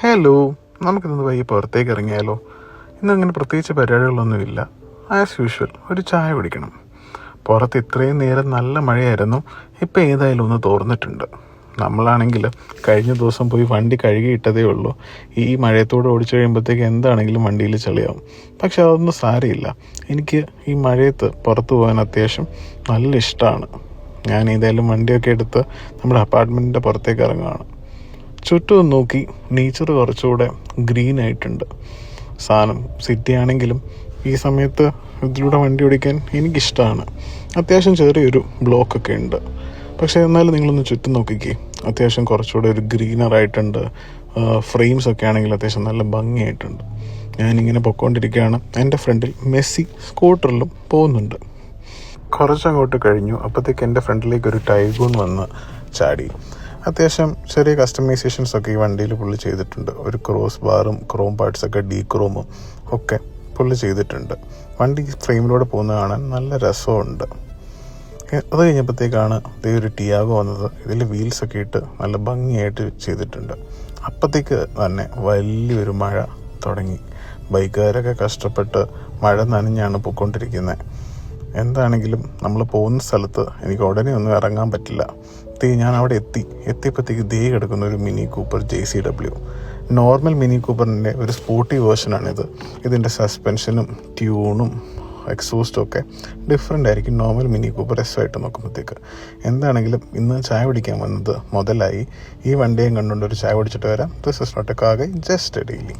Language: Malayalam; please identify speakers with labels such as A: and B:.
A: ഹലോ, നമുക്കിന്ന് വൈകി പുറത്തേക്ക് ഇറങ്ങിയാലോ? ഇന്നങ്ങനെ പ്രത്യേകിച്ച് പരിപാടികളൊന്നുമില്ല. ആസ് യൂഷ്വൽ ഒരു ചായ കുടിക്കണം. പുറത്ത് ഇത്രയും നേരം നല്ല മഴയായിരുന്നു. ഇപ്പം ഏതായാലും ഒന്ന് തോർന്നിട്ടുണ്ട്. നമ്മളാണെങ്കിൽ കഴിഞ്ഞ ദിവസം പോയി വണ്ടി കഴുകിയിട്ടതേ ഉള്ളൂ. ഈ മഴയത്തോടെ ഓടിച്ചു കഴിയുമ്പോഴത്തേക്ക് എന്താണെങ്കിലും വണ്ടിയിൽ ചെളിയാവും. പക്ഷെ അതൊന്നും സാരമില്ല. എനിക്ക് ഈ മഴയത്ത് പുറത്ത് പോകാൻ അത്യാവശ്യം നല്ല ഇഷ്ടമാണ്. ഞാൻ ഏതായാലും വണ്ടിയൊക്കെ എടുത്ത് നമ്മുടെ അപ്പാർട്ട്മെൻറ്റിൻ്റെ പുറത്തേക്ക് ഇറങ്ങുകയാണ്. ചുറ്റും നോക്കി നേച്ചർ കുറച്ചുകൂടെ ഗ്രീൻ ആയിട്ടുണ്ട്. സാധനം സിറ്റി ആണെങ്കിലും ഈ സമയത്ത് ഇതിലൂടെ വണ്ടി ഓടിക്കാൻ എനിക്കിഷ്ടമാണ്. അത്യാവശ്യം ചെറിയൊരു ബ്ലോക്കൊക്കെ ഉണ്ട്. പക്ഷേ എന്നാലും നിങ്ങളൊന്ന് ചുറ്റും നോക്കിക്കേ, അത്യാവശ്യം കുറച്ചുകൂടെ ഒരു ഗ്രീനറായിട്ടുണ്ട്. ഫ്രെയിംസ് ഒക്കെ ആണെങ്കിൽ അത്യാവശ്യം നല്ല ഭംഗിയായിട്ടുണ്ട്. ഞാനിങ്ങനെ പൊയ്ക്കൊണ്ടിരിക്കുകയാണ്. എൻ്റെ ഫ്രണ്ടിൽ മെസ്സി സ്കൂട്ടറിലും പോകുന്നുണ്ട്. കുറച്ചങ്ങോട്ട് കഴിഞ്ഞു, അപ്പോഴത്തേക്ക് എൻ്റെ ഫ്രണ്ടിലേക്ക് ഒരു ടൈഗൂൺ വന്ന് ചാടി. അത്യാവശ്യം ചെറിയ കസ്റ്റമൈസേഷൻസ് ഒക്കെ ഈ വണ്ടിയിൽ പുള്ളി ചെയ്തിട്ടുണ്ട്. ഒരു ക്രോസ് ബാറും ക്രോം പാർട്സൊക്കെ ഡീക്രോമും ഒക്കെ പുള്ളി ചെയ്തിട്ടുണ്ട്. വണ്ടി ഫ്രെയിമിലൂടെ പോകുന്നത് കാണാൻ നല്ല രസമുണ്ട്. അത് കഴിഞ്ഞപ്പോഴത്തേക്കാണ് ഇതേ ഒരു ടിയാഗോ വന്നത്. ഇതിൽ വീൽസൊക്കെ ഇട്ട് നല്ല ഭംഗിയായിട്ട് ചെയ്തിട്ടുണ്ട്. അപ്പോഴത്തേക്ക് തന്നെ വലിയൊരു മഴ തുടങ്ങി. ബൈക്കുകാരൊക്കെ കഷ്ടപ്പെട്ട് മഴ നനഞ്ഞാണ് പോയിക്കൊണ്ടിരിക്കുന്നത്. എന്താണെങ്കിലും നമ്മൾ പോകുന്ന സ്ഥലത്ത് എനിക്ക് ഉടനെ ഒന്നും ഇറങ്ങാൻ പറ്റില്ല. ഞാൻ അവിടെ എത്തിയപ്പോഴത്തേക്ക് കിടക്കുന്ന ഒരു Mini Cooper JCW. Normal Mini കൂപ്പറിൻ്റെ ഒരു സ്പോർട്ടി വേർഷനാണിത്. ഇതിൻ്റെ സസ്പെൻഷനും ട്യൂണും എക്സോസ്റ്റും ഒക്കെ ഡിഫറെൻ്റ് ആയിരിക്കും നോർമൽ മിനി കൂപ്പർ എസ് ആയിട്ട് നോക്കുമ്പോഴത്തേക്ക്. എന്താണെങ്കിലും ഇന്ന് ചായ കുടിക്കാൻ വന്നത് മുതലായി. ഈ വണ്ടിയും കണ്ടുകൊണ്ട് ഒരു ചായ കുടിച്ചിട്ട് വരാം. This is not a car guy, just a daily.